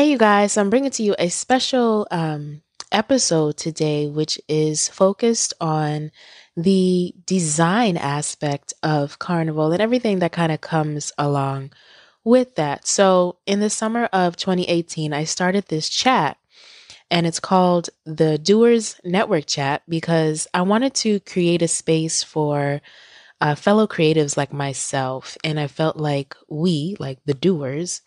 Hey, you guys, I'm bringing to you a special episode today, which is focused on the design aspect of Carnival and everything that kind of comes along with that. So, in the summer of 2018, I started this chat and it's called the Doers Network Chat because I wanted to create a space for fellow creatives like myself. And I felt like we, like the doers,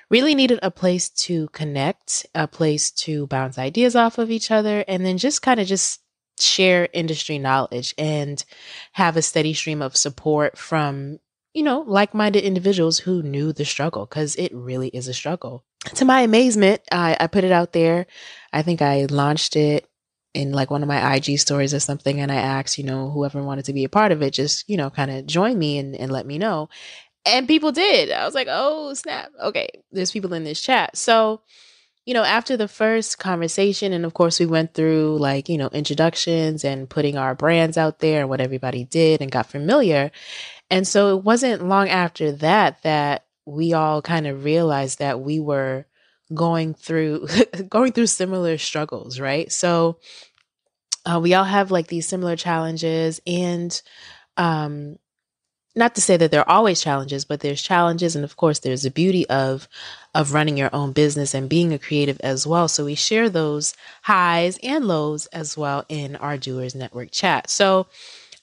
really needed a place to connect, a place to bounce ideas off of each other, and then just kind of just share industry knowledge and have a steady stream of support from, like-minded individuals who knew the struggle because it really is a struggle. To my amazement, I put it out there. I think I launched it in like one of my IG stories or something. And I asked, whoever wanted to be a part of it, just, kind of join me and let me know. And people did. I was like, oh, snap. Okay, there's people in this chat. So, after the first conversation, and of course, we went through like, introductions and putting our brands out there and what everybody did and got familiar. And so it wasn't long after that we all kind of realized that we were going through going through similar struggles, right? So we all have like these similar challenges and um not to say that there are always challenges, but there's challenges. And of course, there's the beauty of running your own business and being a creative as well. So we share those highs and lows as well in our Doers Network chat. So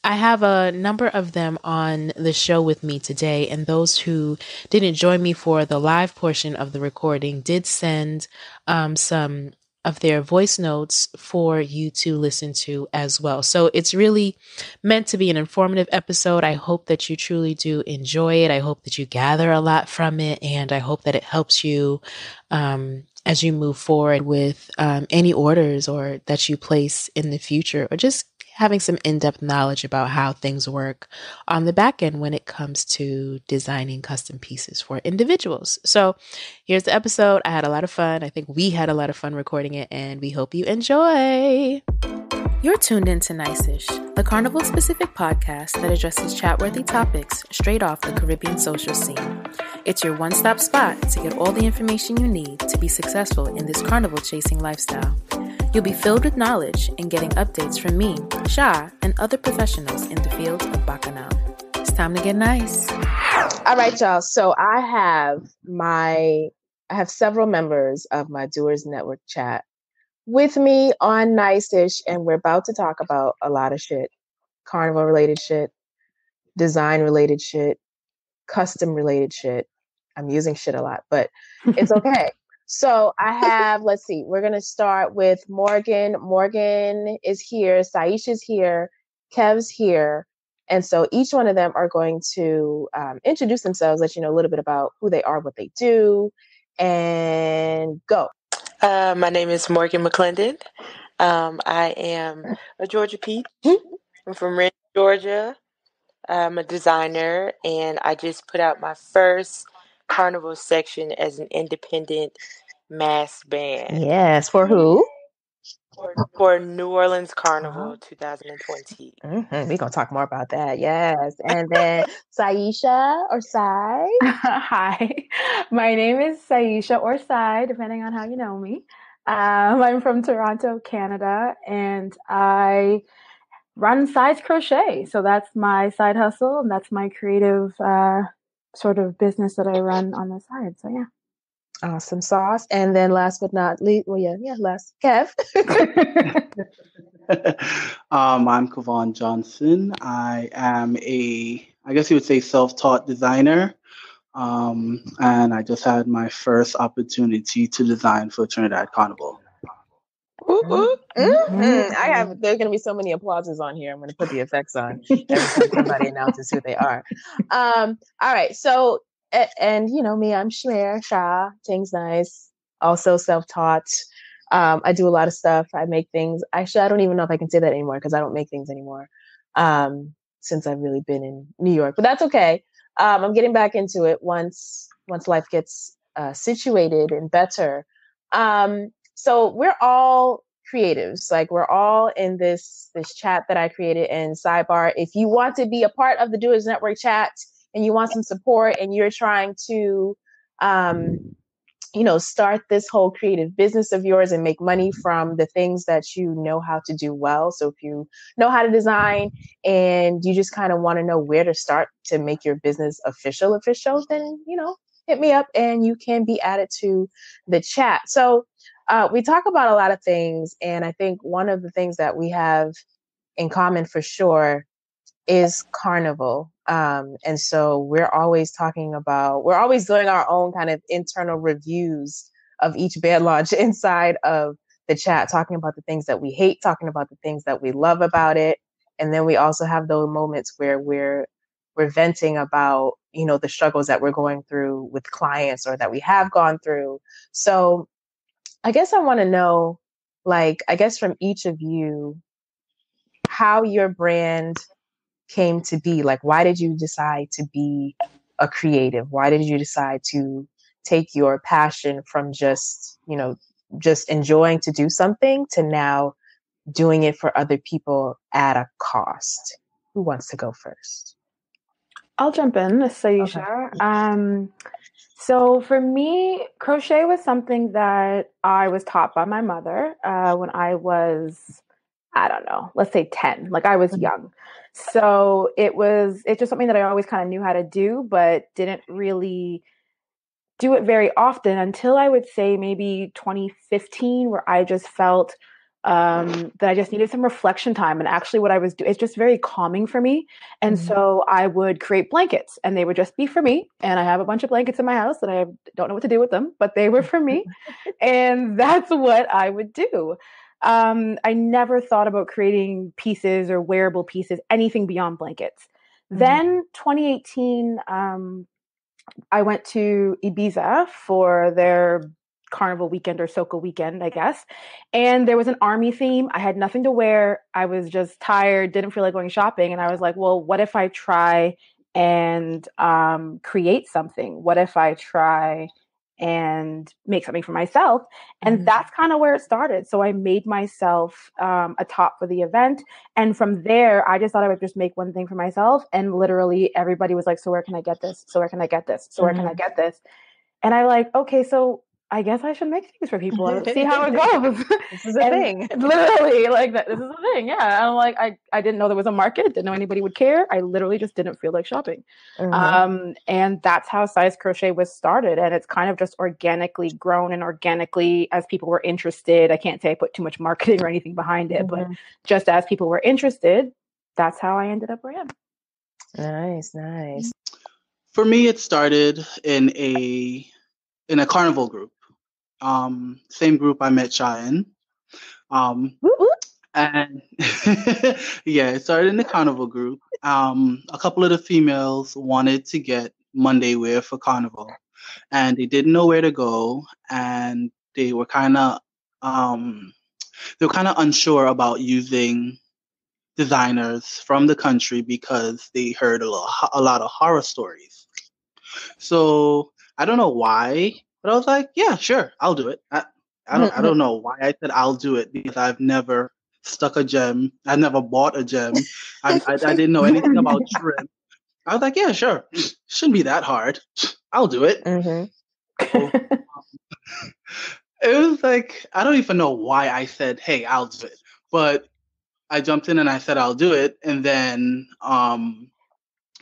I have a number of them on the show with me today. And those who didn't join me for the live portion of the recording did send some of their voice notes for you to listen to as well. So it's really meant to be an informative episode. I hope that you truly do enjoy it. I hope that you gather a lot from it. And I hope that it helps you as you move forward with any orders or that you place in the future, or just having some in-depth knowledge about how things work on the back end when it comes to designing custom pieces for individuals. So here's the episode. I had a lot of fun. I think we had a lot of fun recording it, and we hope you enjoy. You're tuned in to Cyesha, the Carnival-specific podcast that addresses chat-worthy topics straight off the Caribbean social scene. It's your one-stop spot to get all the information you need to be successful in this carnival-chasing lifestyle. You'll be filled with knowledge and getting updates from me, Sha, and other professionals in the field of Bacchanal. It's time to get nice. All right, y'all. So I have several members of my Doers Network chat with me on Cyesha, and we're about to talk about a lot of shit. Carnival-related shit, design-related shit, custom-related shit. I'm using shit a lot, but it's okay. So I have, let's see, we're going to start with Morgan. Morgan is here. Cyesha's here. Kev's here. And so each one of them are going to introduce themselves, let you know a little bit about who they are, what they do, and go. My name is Morgan McClendon. I am a Georgia Peach. I'm from Renton, Georgia. I'm a designer, and I just put out my first carnival section as an independent mass band. Yes, for who? For New Orleans Carnival 2020. We're going to talk more about that. Yes. And then Cyesha or Cy. Hi, my name is Cyesha or Cy, depending on how you know me. I'm from Toronto, Canada, and I run Cy's Crochet. So that's my side hustle, and that's my creative sort of business that I run on the side. So yeah. Awesome sauce. And then last but not least, last, Kev. I'm Kevaughn Johnson. I am I guess you would say, self-taught designer. And I just had my first opportunity to design for Trinidad Carnival. There's going to be so many applauses on here. I'm going to put the effects on every time somebody announces who they are. All right. So, and you know me, I'm Sha, Tingz nice, also self-taught. I do a lot of stuff. I make things. Actually, I don't even know if I can say that anymore because I don't make things anymore since I've really been in New York. But that's okay. I'm getting back into it once life gets situated and better. So we're all creatives. Like, we're all in this chat that I created. And sidebar, if you want to be a part of the Doers Network chat and you want some support and you're trying to start this whole creative business of yours and make money from the things that you know how to do well. So if you know how to design and you just kind of want to know where to start to make your business official, then, hit me up and you can be added to the chat. So we talk about a lot of things. And I think one of the things that we have in common for sure is Carnival. And so we're always doing our own kind of internal reviews of each band launch inside of the chat, talking about the things that we hate, talking about the things that we love about it. And then we also have those moments where we're venting about, the struggles that we're going through with clients or that we have gone through. So I guess I want to know, from each of you, how your brand came to be. Like, why did you decide to be a creative? Why did you decide to take your passion from just enjoying to do something to now doing it for other people at a cost? Who wants to go first? I'll jump in, Cyesha. Okay. So for me, crochet was something that I was taught by my mother when I was, I don't know, let's say 10. Like, I was young. So it's just something that I always kind of knew how to do, but didn't really do it very often until I would say maybe 2015, where I just felt that I just needed some reflection time. And actually what I was doing, it's just very calming for me. And so I would create blankets and they would just be for me. And I have a bunch of blankets in my house that I don't know what to do with them, but they were for me. And that's what I would do. I never thought about creating pieces or wearable pieces, anything beyond blankets. Then 2018, I went to Ibiza for their carnival weekend or Soca weekend, I guess. And there was an army theme. I had nothing to wear. I was just tired, didn't feel like going shopping. And I was like, well, what if I try and create something? What if I try and make something for myself? And that's kind of where it started. So I made myself a top for the event. And from there, I just thought I would just make one thing for myself. And literally everybody was like, so where can I get this? So where can I get this? So where can I get this? And I like, okay, so I guess I should make things for people and see how it goes. This is a thing. Literally, like that. This is a thing. Yeah. I'm like, I didn't know there was a market. Didn't know anybody would care. I literally just didn't feel like shopping. And that's how Size Crochet was started. And it's kind of just organically grown and organically as people were interested. I can't say I put too much marketing or anything behind it, but just as people were interested, that's how I ended up where I am. Nice. For me, it started in a carnival group. Same group I met Sha in. And yeah, it started in the carnival group. A couple of the females wanted to get Monday wear for carnival, and they didn't know where to go, and they were kind of unsure about using designers from the country because they heard a lot of horror stories. So I don't know why, but I was like, yeah, sure, I'll do it. I don't know why I said I'll do it, because I've never stuck a gem. I've never bought a gem. I didn't know anything about trim. I was like, yeah, sure. Shouldn't be that hard. I'll do it. So, it was like, I don't even know why I said, hey, I'll do it. But I jumped in and I said, I'll do it. And then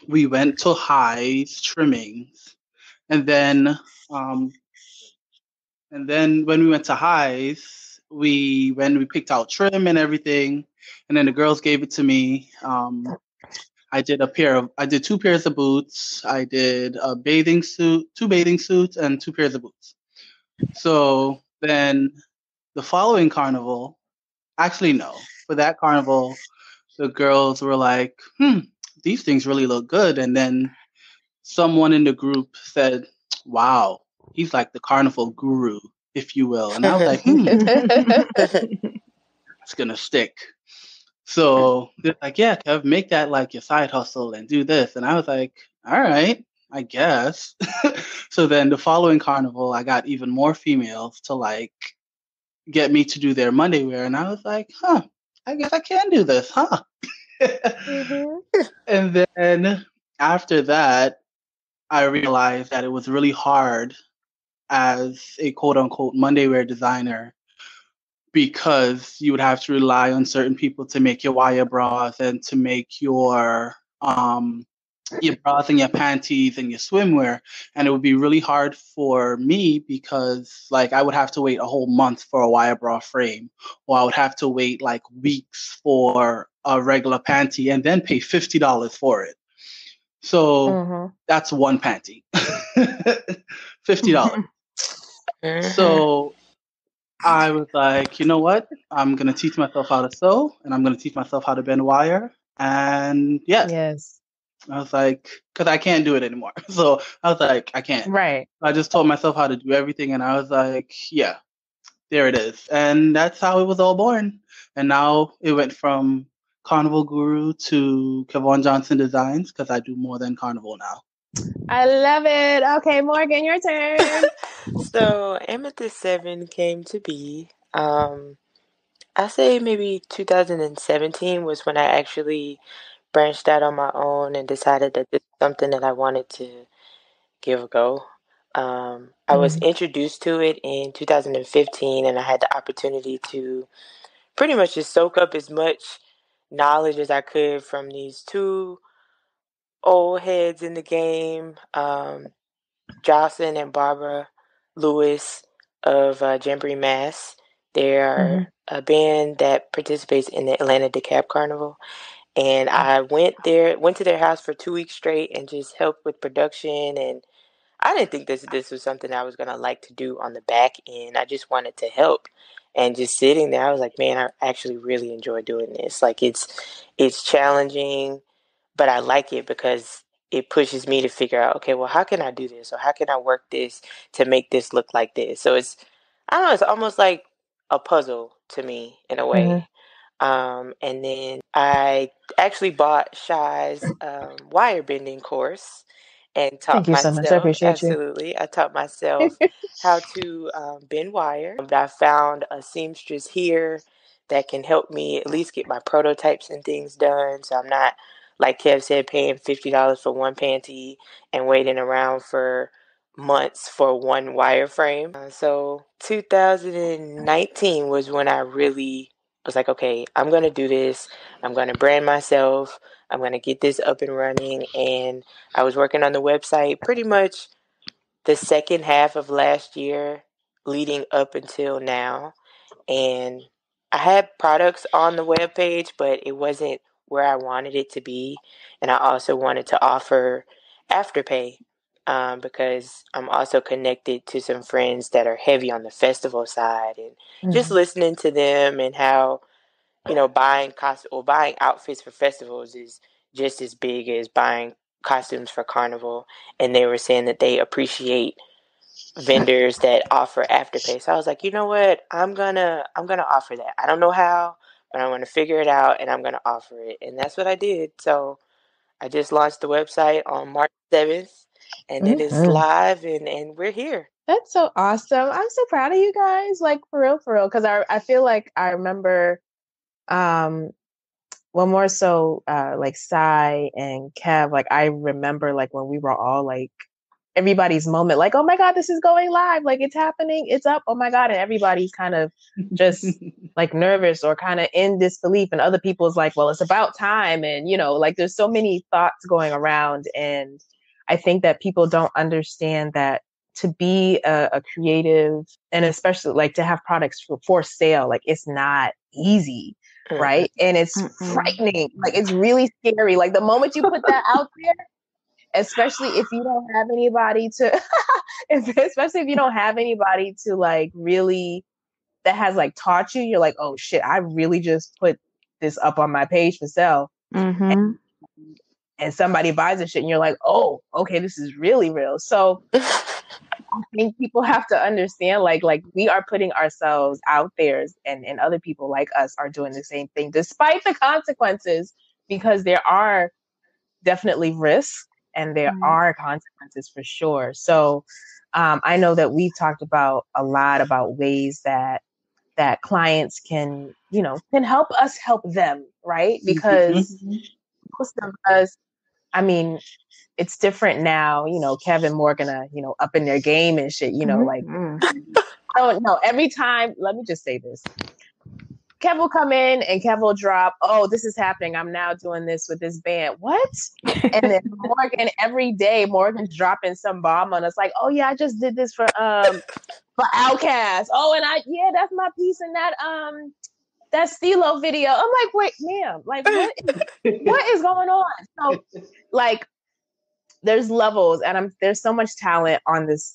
we went to High's trimmings. And then when we went to High's, we picked out trim and everything, and then the girls gave it to me. I did two pairs of boots. I did a bathing suit, 2 bathing suits, and 2 pairs of boots. So then the following carnival, actually no, for that carnival, the girls were like, these things really look good. And then someone in the group said, wow, he's like the carnival guru, if you will. And I was like, it's going to stick. So they're like, yeah, Kev, make that like your side hustle and do this. And I was like, all right, I guess. So then the following carnival, I got even more females to like get me to do their Monday wear. And I was like, I guess I can do this, huh? And then after that, I realized that it was really hard as a quote unquote Monday wear designer because you would have to rely on certain people to make your wire bras and to make your bras and your panties and your swimwear. And it would be really hard for me because like I would have to wait a whole month for a wire bra frame, or I would have to wait like weeks for a regular panty and then pay $50 for it. So that's one panty. $50. So I was like, you know what? I'm gonna teach myself how to sew and I'm gonna teach myself how to bend wire. And Yes. I was like, because I can't do it anymore. So I was like, I can't. Right. I just taught myself how to do everything, and I was like, yeah, there it is. And that's how it was all born. And now it went from Carnival Guru to Kevaughn Johnson Designs because I do more than Carnival now. I love it. Okay, Morgan, your turn. So Amethyst 7 came to be. I say maybe 2017 was when I actually branched out on my own and decided that this is something that I wanted to give a go. I was introduced to it in 2015, and I had the opportunity to pretty much just soak up as much knowledge as I could from these two old heads in the game, Jocelyn and Barbara Lewis of Jamboree, Mass. They are a band that participates in the Atlanta DeKalb Carnival. And I went to their house for 2 weeks straight and just helped with production. And I didn't think this was something I was gonna like to do on the back end. I just wanted to help. And just sitting there, I was like, man, I actually really enjoy doing this. Like it's challenging, but I like it because it pushes me to figure out, okay, well, how can I do this? Or how can I work this to make this look like this? So I don't know, it's almost like a puzzle to me in a way. And then I actually bought Shy's wire bending course and Thank taught you so much. I myself, appreciate you. absolutely, I taught myself how to bend wire. But I found a seamstress here that can help me at least get my prototypes and things done. So I'm not, like Kev said, paying $50 for one panty and waiting around for months for one wireframe. So 2019 was when I really was like, okay, I'm going to do this. I'm going to brand myself. I'm going to get this up and running. And I was working on the website pretty much the second half of last year leading up until now. And I had products on the webpage, but it wasn't where I wanted it to be. And I also wanted to offer Afterpay because I'm also connected to some friends that are heavy on the festival side, and just listening to them and how, buying buying outfits for festivals is just as big as buying costumes for carnival. And they were saying that they appreciate vendors that offer Afterpay. So I was like, you know what? I'm gonna offer that. I don't know how, but I'm gonna figure it out and I'm gonna offer it. And that's what I did. So I just launched the website on March 7th, and it is live, and we're here. That's so awesome. I'm so proud of you guys. Like for real, for real. Cause I feel like I remember well more so like Cy and Kev, like I remember like when we were all like everybody's moment, like, oh my God, this is going live, like it's happening, it's up, oh my God. And everybody's kind of just like nervous or kind of in disbelief. And other people's like, well, it's about time. And, like there's so many thoughts going around. And I think that people don't understand that to be a creative and especially like to have products for sale, like it's not easy. Right. And it's frightening. Like it's really scary. Like the moment you put that out there, especially if you don't have anybody to, especially if you don't have anybody to like really that has like taught you, you're like, oh shit, I really just put this up on my page for sale. And somebody buys the shit and you're like, oh, okay, this is really real. So I think people have to understand like we are putting ourselves out there and other people like us are doing the same thing despite the consequences, because there are definitely risks and there are consequences for sure. So I know that we've talked about a lot about ways that clients can help us help them, right? Because most of us I mean, it's different now, Kevin Morgan, up in their game and shit, like, I don't know. Every time, let me just say this. Kev will come in and Kev will drop, oh, this is happening. I'm now doing this with this band. What? And then Morgan, every day, Morgan's dropping some bomb on us like, oh yeah, I just did this for Outkast. Oh, and that's my piece in that Stilo video. I'm like, wait, ma'am, like what is going on? So like there's levels and there's so much talent on this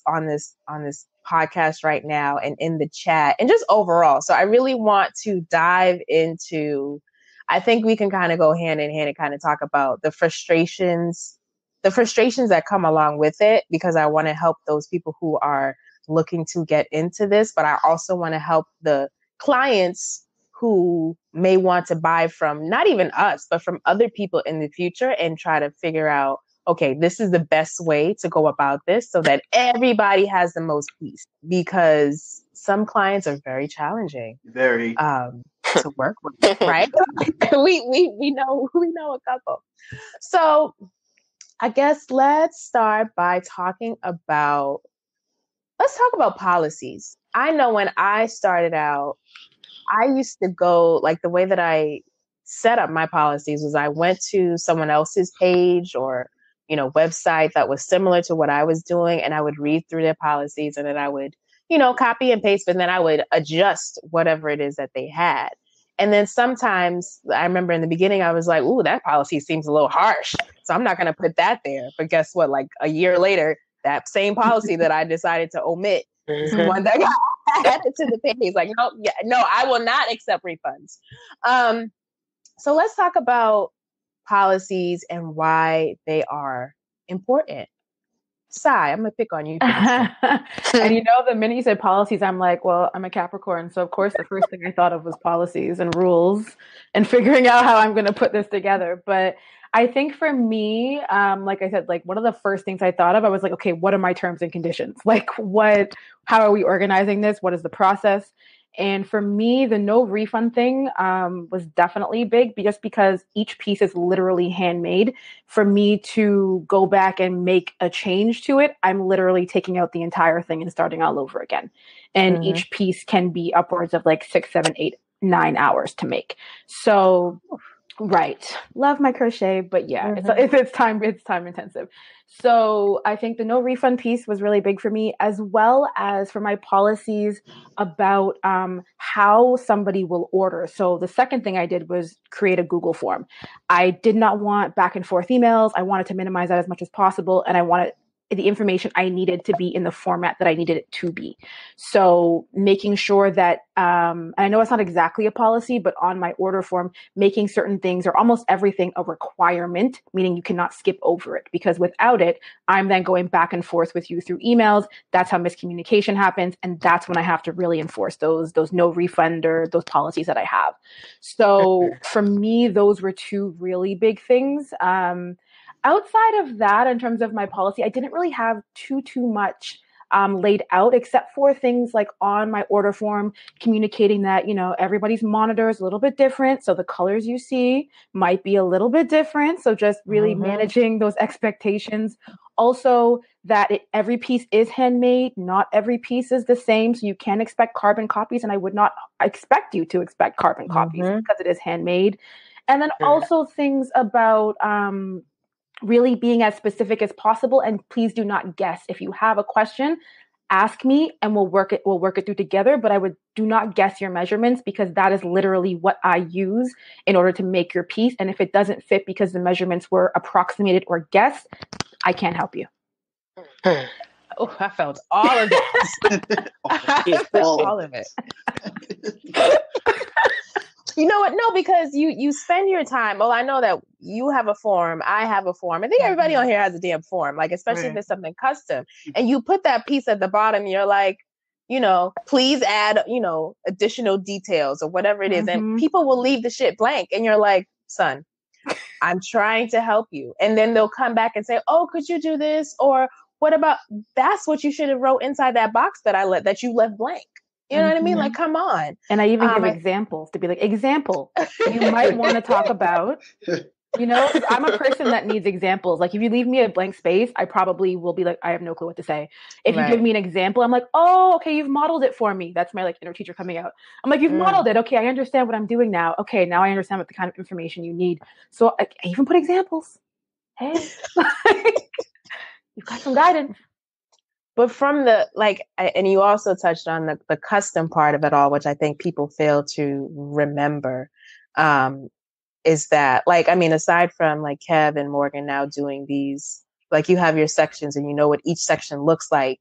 podcast right now and in the chat and just overall. So I really want to dive into, I think we can kind of go hand in hand and kind of talk about the frustrations that come along with it, because I want to help those people who are looking to get into this, but I also want to help the clients who may want to buy from not even us, but from other people in the future and try to figure out, okay, this is the best way to go about this so that everybody has the most peace, because some clients are very challenging. Very. To work with, right? we know a couple. So I guess let's start by talking about policies. I know when I started out, I used to go, like, the way that I set up my policies was I went to someone else's page or website that was similar to what I was doing, and I would read through their policies, and then I would, copy and paste, but then I would adjust whatever it is that they had. And then sometimes I remember in the beginning, I was like, ooh, that policy seems a little harsh, so I'm not going to put that there. But guess what? Like a year later, that same policy that I decided to omit is the one that got added to the page. Like, no, I will not accept refunds. So let's talk about policies and why they are important. Sai, I'm gonna pick on you. And the minute you said policies, I'm like, well, I'm a Capricorn, so of course the first thing I thought of was policies and rules and figuring out how I'm going to put this together. But I think for me, like I said, like one of the first things I thought of, I was like, okay, what are my terms and conditions? Like how are we organizing this? What is the process? And for me, the no refund thing was definitely big, just because each piece is literally handmade. For me to go back and make a change to it, I'm literally taking out the entire thing and starting all over again. And each piece can be upwards of like 6, 7, 8, 9 hours to make. So, right. Love my crochet, but yeah, it's time intensive. So I think the no refund piece was really big for me, as well as for my policies about how somebody will order. So the second thing I did was create a Google form. I did not want back and forth emails. I wanted to minimize that as much as possible. And I wanted the information I needed to be in the format that I needed it to be. So making sure that, and I know it's not exactly a policy, but on my order form, making certain things or almost everything a requirement, meaning you cannot skip over it, because without it, I'm then going back and forth with you through emails. That's how miscommunication happens. And that's when I have to really enforce those no refund or those policies that I have. So for me, those were two really big things. Outside of that, in terms of my policy, I didn't really have too much laid out, except for things like on my order form, communicating that, everybody's monitor is a little bit different. So the colors you see might be a little bit different. So just really managing those expectations. Also, that every piece is handmade. Not every piece is the same. So you can expect carbon copies, and I would not expect you to expect carbon copies because it is handmade. And then also things about really being as specific as possible. And please do not guess. If you have a question, ask me and we'll work it through together. But I would do not guess your measurements, because that is literally what I use in order to make your piece. And if it doesn't fit because the measurements were approximated or guessed, I can't help you. Oh, I felt all of that. all of it. You know what? No, because you spend your time. Well, I know that you have a form. I have a form. I think everybody on here has a damn form, like, especially if it's something custom. And you put that piece at the bottom, you're like, please add, additional details or whatever it is. And people will leave the shit blank. And you're like, son, I'm trying to help you. And then they'll come back and say, oh, could you do this? Or what about, that's what you should have wrote inside that box that you left blank. You know what I mean? Like, come on. And I even give examples to be like, example, you might want to talk about You know, because I'm a person that needs examples. Like, if you leave me a blank space, I probably will be like, I have no clue what to say. If you give Right. me an example, I'm like, oh, okay, you've modeled it for me. That's my like inner teacher coming out. I'm like, you've modeled it. Okay, I understand what I'm doing now. Okay, now I understand what the kind of information you need. So I even put examples. Hey, you've got some guidance. But from the and you also touched on the custom part of it all, which I think people fail to remember. Is that aside from like Kev and Morgan now doing these, like you have your sections and you know what each section looks like.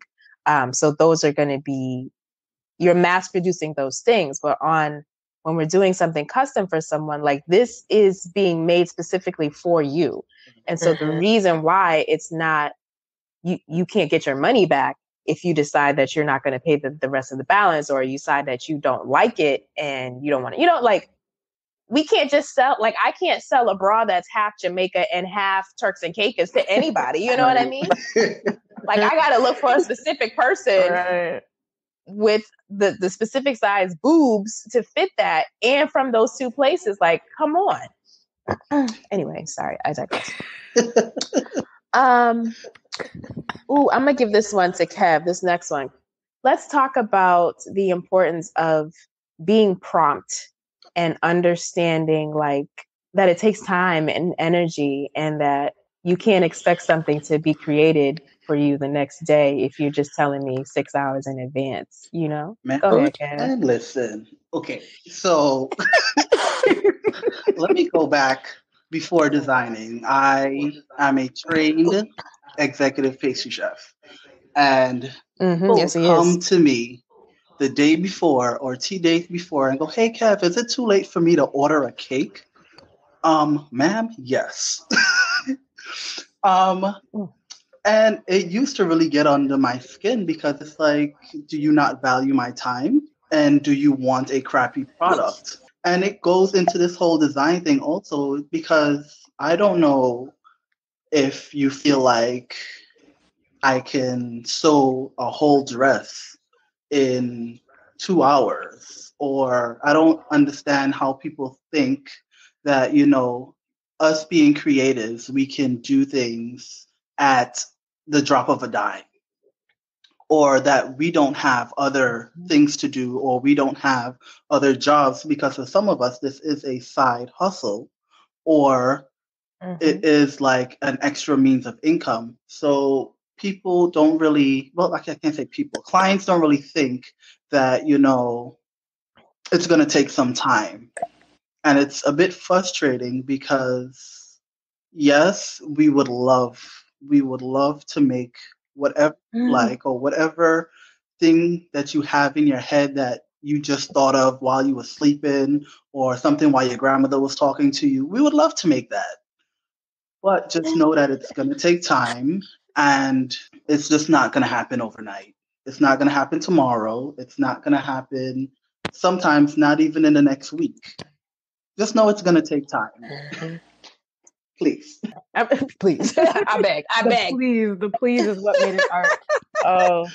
So those are going to be, you're mass producing those things, but when we're doing something custom for someone, like this is being made specifically for you. And so the reason why it's not, you can't get your money back if you decide that you're not going to pay the rest of the balance, or you decide that you don't like it and you don't want to, like, we can't just sell, like, I can't sell a bra that's half Jamaica and half Turks and Caicos to anybody. You know what I mean? Like, I got to look for a specific person with the specific size boobs to fit that. And from those two places, like, come on. Anyway, sorry, I digress. I'm going to give this one to Kev, this next one. Let's talk about the importance of being prompt and understanding like that it takes time and energy, and that you can't expect something to be created for you the next day if you're just telling me 6 hours in advance, you know? Man, Go ahead, Kev. and listen, okay, so let me go back before designing. I am a trained executive pastry chef, and people Yes, he come is. to me the day before or 2 days before and go, "Hey, Kev, is it too late for me to order a cake?" Ma'am, yes. And it used to really get under my skin because it's like, do you not value my time? And do you want a crappy product? And it goes into this whole design thing also, because I don't know if you feel like I can sew a whole dress in 2 hours, or I don't understand how people think that, us being creatives, we can do things at the drop of a dime, or that we don't have other things to do, or we don't have other jobs, because for some of us, this is a side hustle, or it is like an extra means of income. So people don't really, well, I can't say people, clients don't really think that, it's going to take some time. And it's a bit frustrating because, yes, we would love to make whatever you like, or whatever thing that you have in your head that you just thought of while you were sleeping, or something while your grandmother was talking to you. We would love to make that. But just know that it's going to take time, and it's just not going to happen overnight. It's not going to happen tomorrow. It's not going to happen sometimes not even in the next week. Just know it's going to take time. Please. Please. I beg. The please is what made it art. Oh.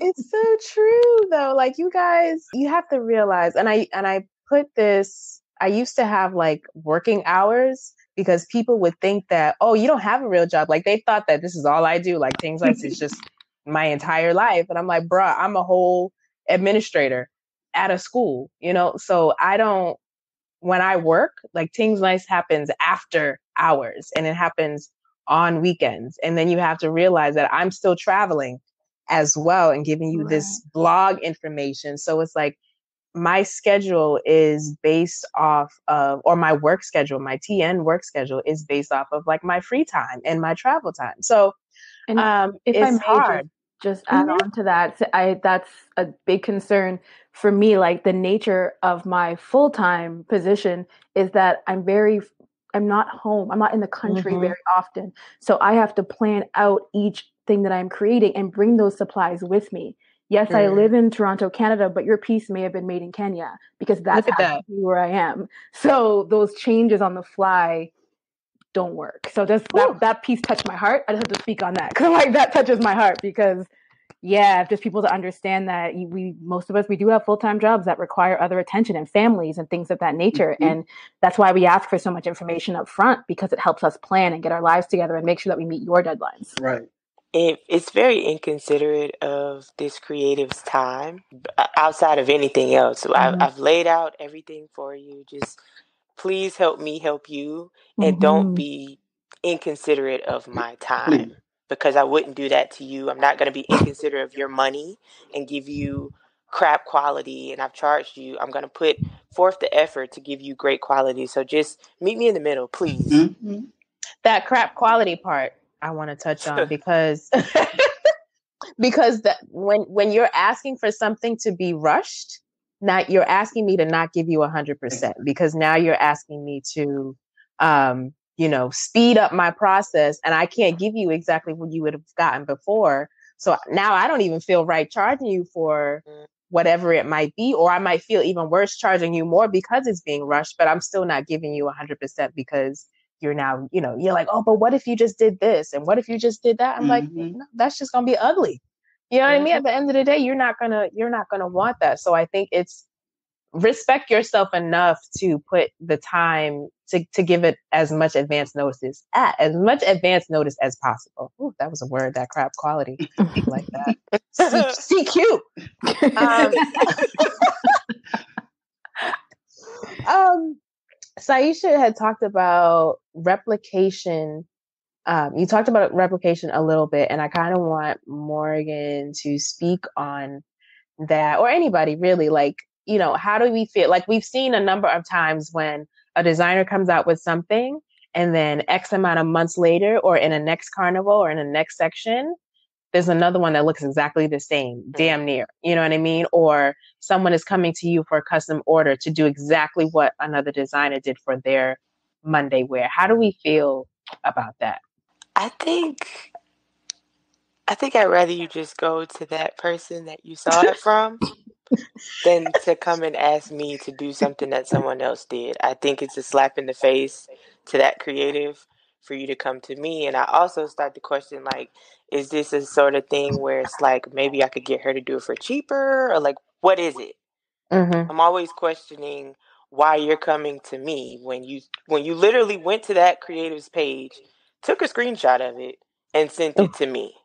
It's so true though. Like, you guys, you have to realize, and I put this, I used to have like working hours, because people would think that, oh, you don't have a real job. Like, they thought that this is all I do. Like, Tingz is just my entire life. And I'm like, bruh, I'm a whole administrator at a school, So when I work, like, Tingz happens after hours, and it happens on weekends. And then you have to realize that I'm still traveling as well and giving you this blog information. So it's like, my schedule is based off of, or my work schedule, my TN work schedule is based off of like my free time and my travel time. So if it's I may hard. just add on to that, that's a big concern for me. Like, the nature of my full-time position is that I'm not home. I'm not in the country very often. So I have to plan out each thing that I'm creating and bring those supplies with me. Yes, I live in Toronto, Canada, but your piece may have been made in Kenya, because that's where I am. So those changes on the fly don't work. So just that piece touched my heart. I just have to speak on that, because like, that touches my heart, because Yeah, just people to understand that most of us, we do have full-time jobs that require other attention and families and things of that nature. Mm-hmm. And that's why we ask for so much information up front, because it helps us plan and get our lives together and make sure that we meet your deadlines. Right. It's very inconsiderate of this creative's time outside of anything else. So I've laid out everything for you. Just please help me help you, and don't be inconsiderate of my Please. time, because I wouldn't do that to you. I'm not going to be inconsiderate of your money and give you crap quality, and I've charged you. I'm going to put forth the effort to give you great quality. So just meet me in the middle, please. Mm-hmm. That crap quality part I want to touch on because because when you're asking for something to be rushed, now you're asking me to not give you 100%, because now you're asking me to speed up my process, and I can't give you exactly what you would have gotten before. So now I don't even feel right charging you for whatever it might be, or I might feel even worse charging you more because it's being rushed, but I'm still not giving you 100% because you're now, you're like, oh, but what if you just did this? And what if you just did that? I'm like, no, that's just going to be ugly. You know what I mean? At the end of the day, you're not going to want that. So I think it's respect yourself enough to put the time to give it as much advance notice as possible. Ooh, that was a word, that crap quality. Like that. CQ. Cyesha had talked about replication. You talked about replication a little bit, and I kind of want Morgan to speak on that, or anybody really. Like, how do we feel? Like, we've seen a number of times when a designer comes out with something, and then X amount of months later, or in a next carnival or in a next section, there's another one that looks exactly the same, damn near. You know what I mean? Or someone is coming to you for a custom order to do exactly what another designer did for their Monday wear. How do we feel about that? I think I'd rather you just go to that person that you saw it from than to come and ask me to do something that someone else did. I think it's a slap in the face to that creative for you to come to me. And I also start to question, like, is this a sort of thing where it's like, maybe I could get her to do it for cheaper, or like, what is it? I'm always questioning why you're coming to me when you literally went to that creative's page, took a screenshot of it, and sent it to me.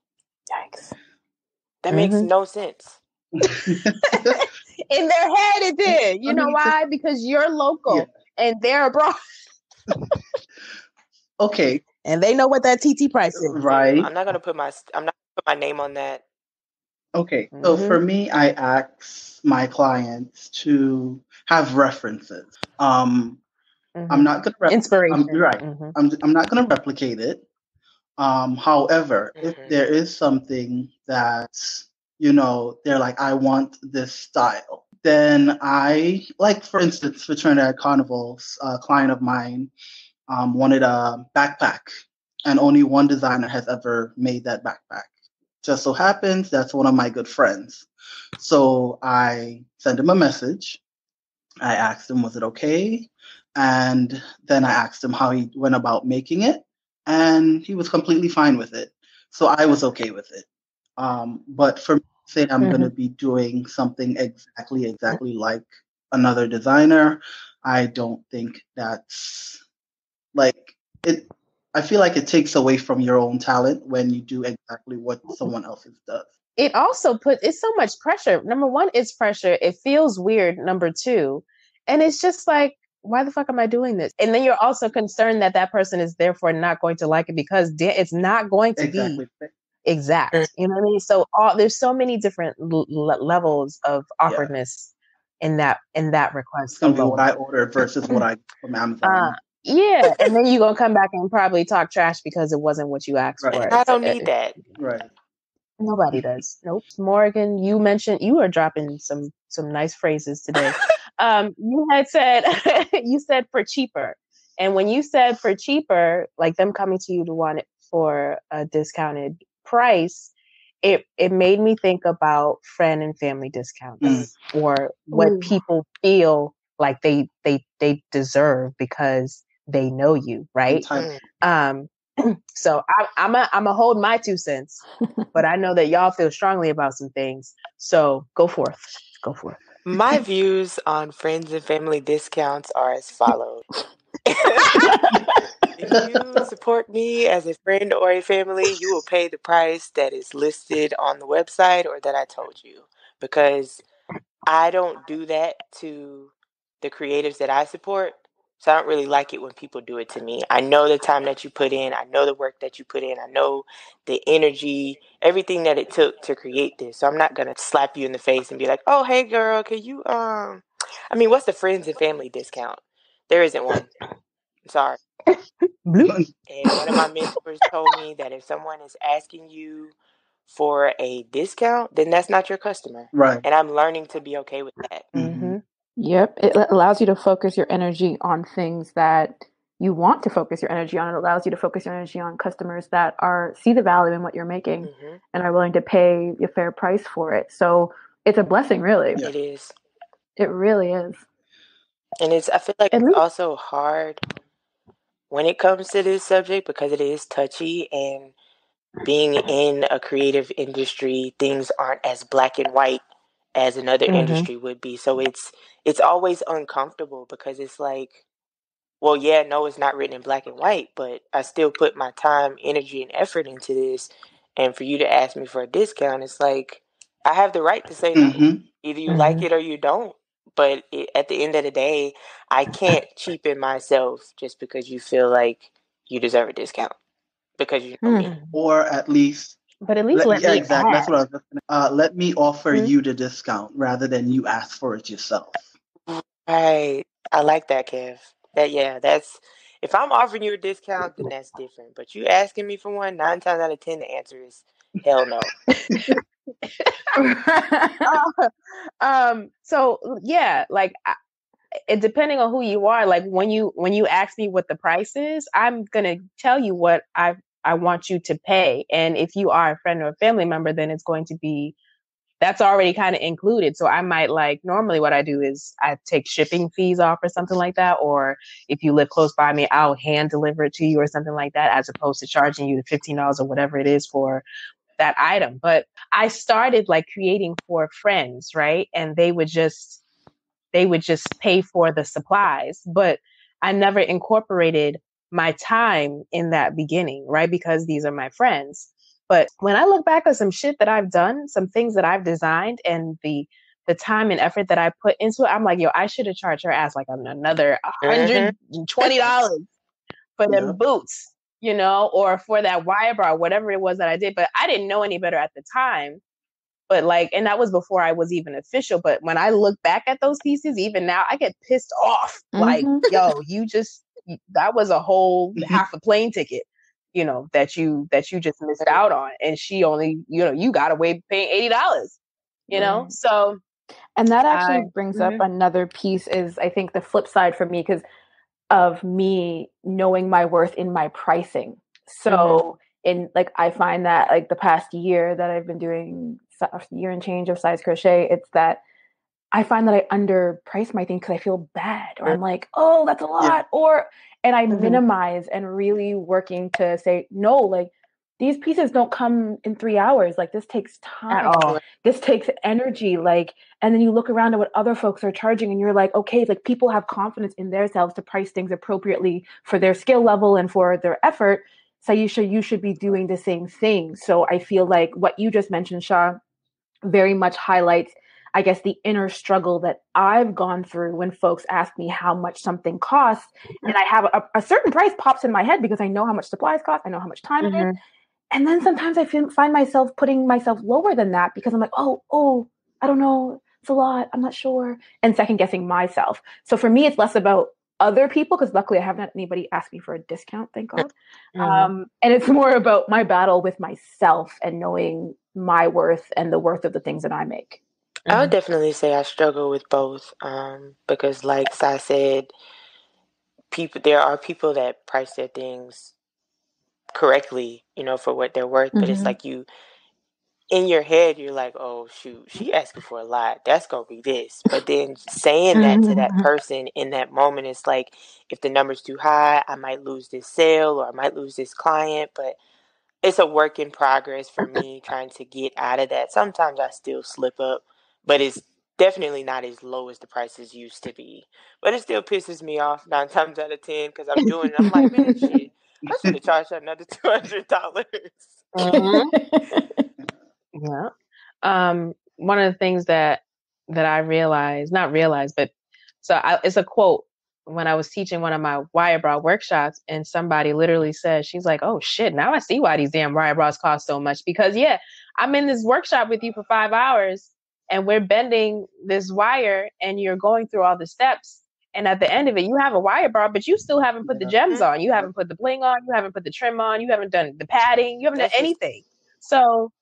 Yikes. That makes no sense. In their head it did. You know why? Because you're local and they're abroad. Okay. And they know what that TT price is. Right. I'm not gonna put my name on that. Okay. So for me, I ask my clients to have references. I'm not gonna inspiration. I'm not gonna replicate it. However, if there is something that, they're like, I want this style, then I, like, for instance, for Trinidad Carnival's, a client of mine wanted a backpack, and only one designer has ever made that backpack. Just so happens that's one of my good friends. So I sent him a message. I asked him, was it okay? And then I asked him how he went about making it, and he was completely fine with it. So I was okay with it. But for me, say I'm going to be doing something exactly like another designer, I don't think that's like it. I feel like it takes away from your own talent when you do exactly what someone else's does. It also it's so much pressure. Number one, it's pressure. It feels weird. Number two, and it's just like, why the fuck am I doing this? And then you're also concerned that that person is therefore not going to like it because it's not going to be exact. You know what I mean? So there's so many different levels of awkwardness in that request. It's gonna be what I ordered versus what I from Amazon. Yeah, and then you're gonna come back and probably talk trash because it wasn't what you asked for. I don't need that. Right. Nobody does. Nope. Morgan, you mentioned you are dropping some nice phrases today. You had said you said for cheaper, and when you said for cheaper, like them coming to you to want it for a discounted price, it made me think about friend and family discounts or what people feel like they deserve because they know you, right? So I'm a hold my 2 cents, but I know that y'all feel strongly about some things. So go forth. Go forth. My views on friends and family discounts are as follows. If you support me as a friend or a family, you will pay the price that is listed on the website or that I told you. Because I don't do that to the creatives that I support. So I don't really like it when people do it to me. I know the time that you put in. I know the work that you put in. I know the energy, everything that it took to create this. So I'm not going to slap you in the face and be like, oh, hey, girl, can you, I mean, what's the friends and family discount? There isn't one. I'm sorry. Bloop. And one of my mentors told me that if someone is asking you for a discount, then that's not your customer. Right. And I'm learning to be okay with that. Mm-hmm. Yep. It allows you to focus your energy on things that you want to focus your energy on. It allows you to focus your energy on customers that see the value in what you're making and are willing to pay a fair price for it. So it's a blessing, really. Yeah. It is. It really is. And I feel like it's also hard when it comes to this subject because it is touchy, and being in a creative industry, things aren't as black and white as another industry would be. So it's always uncomfortable because it's like, well, yeah, no, it's not written in black and white, but I still put my time, energy, and effort into this. And for you to ask me for a discount, it's like, I have the right to say no. Either you like it or you don't. But at the end of the day, I can't cheapen myself just because you feel like you deserve a discount because you know me. Or at least, But at least let yeah, me exactly. ask. That's what I was just gonna. Let me offer you the discount rather than you ask for it yourself. Right. I like that, Kev. That's if I'm offering you a discount, then that's different. But you asking me for one, 9 times out of 10, the answer is hell no. So yeah, like it depending on who you are, like when you ask me what the price is, I'm gonna tell you what I want you to pay. And if you are a friend or a family member, then it's going to be that's already kind of included. So I might like normally what I do is I take shipping fees off or something like that. Or if you live close by me, I'll hand deliver it to you or something like that, as opposed to charging you the $15 or whatever it is for that item. But I started like creating for friends, right? And they would just pay for the supplies, but I never incorporated my time in that beginning, right? Because these are my friends. But when I look back at some shit that I've done, some things that I've designed, and the time and effort that I put into it, I'm like, yo, I should have charged her ass like another $120 for them boots, or for that wire bar, whatever it was that I did. But I didn't know any better at the time. But like, and that was before I was even official. But when I look back at those pieces, even now, I get pissed off. Like, yo, that was a whole half a plane ticket, that you just missed out on. And she only, you got away paying $80, So. And that actually brings up another piece is I think the flip side for me, because of me knowing my worth in my pricing. So I find that like the past year that I've been doing a year and change of size crochet, it's that I find that I underprice my thing because I feel bad, or I'm like, oh, that's a lot, and I minimize and really working to say, no, like these pieces don't come in 3 hours. Like this takes time. At all. This takes energy. Like, and then you look around at what other folks are charging and you're like, okay, like people have confidence in themselves to price things appropriately for their skill level and for their effort. So you should be doing the same thing. So I feel like what you just mentioned, Shah, very much highlights, I guess, the inner struggle that I've gone through when folks ask me how much something costs. And I have a certain price pops in my head because I know how much supplies cost. I know how much time it is. And then sometimes I find myself putting myself lower than that because I'm like, oh, I don't know. It's a lot. I'm not sure. And second guessing myself. So for me, it's less about other people because luckily I haven't had anybody ask me for a discount, thank God. And it's more about my battle with myself and knowing my worth and the worth of the things that I make. I would definitely say I struggle with both because, like Sai said, there are people that price their things correctly, for what they're worth. But it's like you in your head you're like, oh shoot, she asking for a lot, that's gonna be this. But then saying that to that person in that moment, it's like, if the number's too high, I might lose this sale or I might lose this client. But it's a work in progress for me trying to get out of that. Sometimes I still slip up, but it's definitely not as low as the prices used to be. But it still pisses me off 9 times out of 10 because I'm doing it. I'm like, man, shit, I should have charged her another $200. Mhm. Yeah. One of the things that I realized, not realized, but it's a quote when I was teaching one of my wire bra workshops, and somebody literally said, she's like, "Oh shit, now I see why these damn wire bras cost so much." Because yeah, I'm in this workshop with you for 5 hours, and we're bending this wire, and you're going through all the steps. And at the end of it, you have a wire bra, but you still haven't put the Yeah. gems on. You haven't put the bling on. You haven't put the trim on. You haven't done the padding. You haven't done That's just anything. So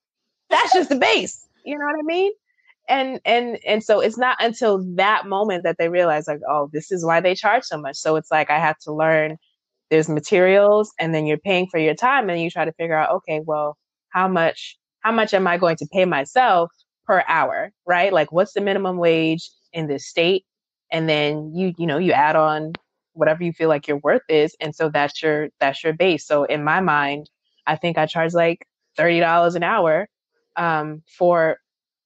that's just the base. You know what I mean? And so it's not until that moment that they realize, like, oh, this is why they charge so much. So it's like I have to learn there's materials, and then you're paying for your time, and you try to figure out, okay, well, how much am I going to pay myself per hour, right? Like, what's the minimum wage in this state? And then you add on whatever you feel like your worth is, and so that's your base. So in my mind, I think I charge like $30 an hour, for,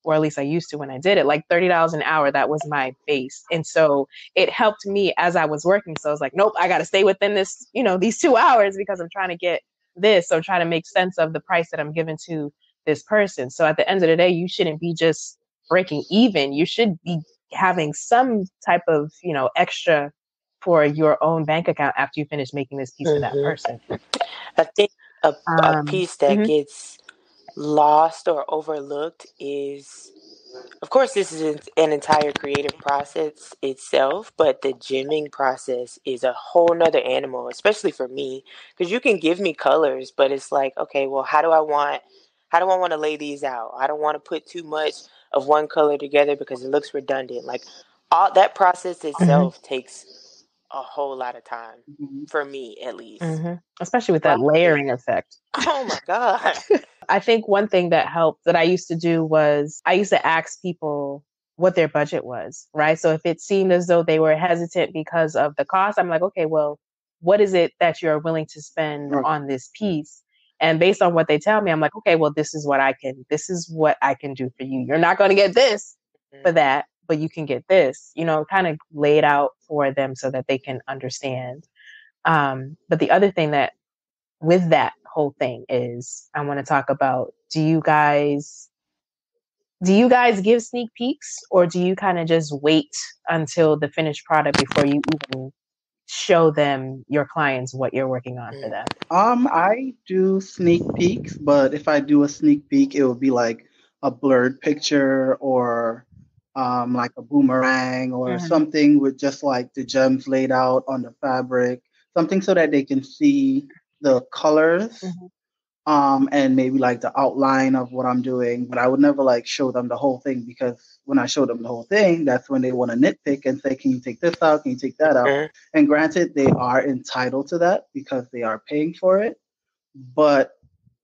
or at least I used to when I did it, like $30 an hour. That was my base. And so it helped me as I was working. So I was like, nope, I got to stay within this, these 2 hours, because I'm trying to get this. So try to make sense of the price that I'm giving to this person. So at the end of the day, you shouldn't be just breaking even. You should be having some type of, extra for your own bank account after you finish making this piece for that person. I think a piece that Mhm. gets lost or overlooked is, of course, this is an entire creative process itself, but the gymming process is a whole nother animal, especially for me, because you can give me colors, but it's like, okay, well, how do I want to lay these out? I don't want to put too much of one color together because it looks redundant. Like, all that process Mhm. itself takes a whole lot of time, Mhm. for me at least. Mhm. Especially with that Right. layering effect. Oh my God. I think one thing that helped that I used to do was I used to ask people what their budget was, right? So if it seemed as though they were hesitant because of the cost, I'm like, okay, well, what is it that you're willing to spend Right. on this piece? And based on what they tell me, I'm like, okay, well, this is what I can do for you. You're not going to get this for that, but you can get this, kind of lay it out for them so that they can understand. But the other thing that with that whole thing is I want to talk about, do you guys give sneak peeks, or do you kind of just wait until the finished product before you even show them, your clients, what you're working on for them? I do sneak peeks, but if I do a sneak peek, it would be like a blurred picture or like a boomerang or Mm-hmm. something with just like the gems laid out on the fabric, something so that they can see the colors, Mm-hmm. and maybe like the outline of what I'm doing. But I would never like show them the whole thing, because when I show them the whole thing, that's when they want to nitpick and say, "Can you take this out? Can you take that out?" Mhm. And granted, they are entitled to that because they are paying for it. But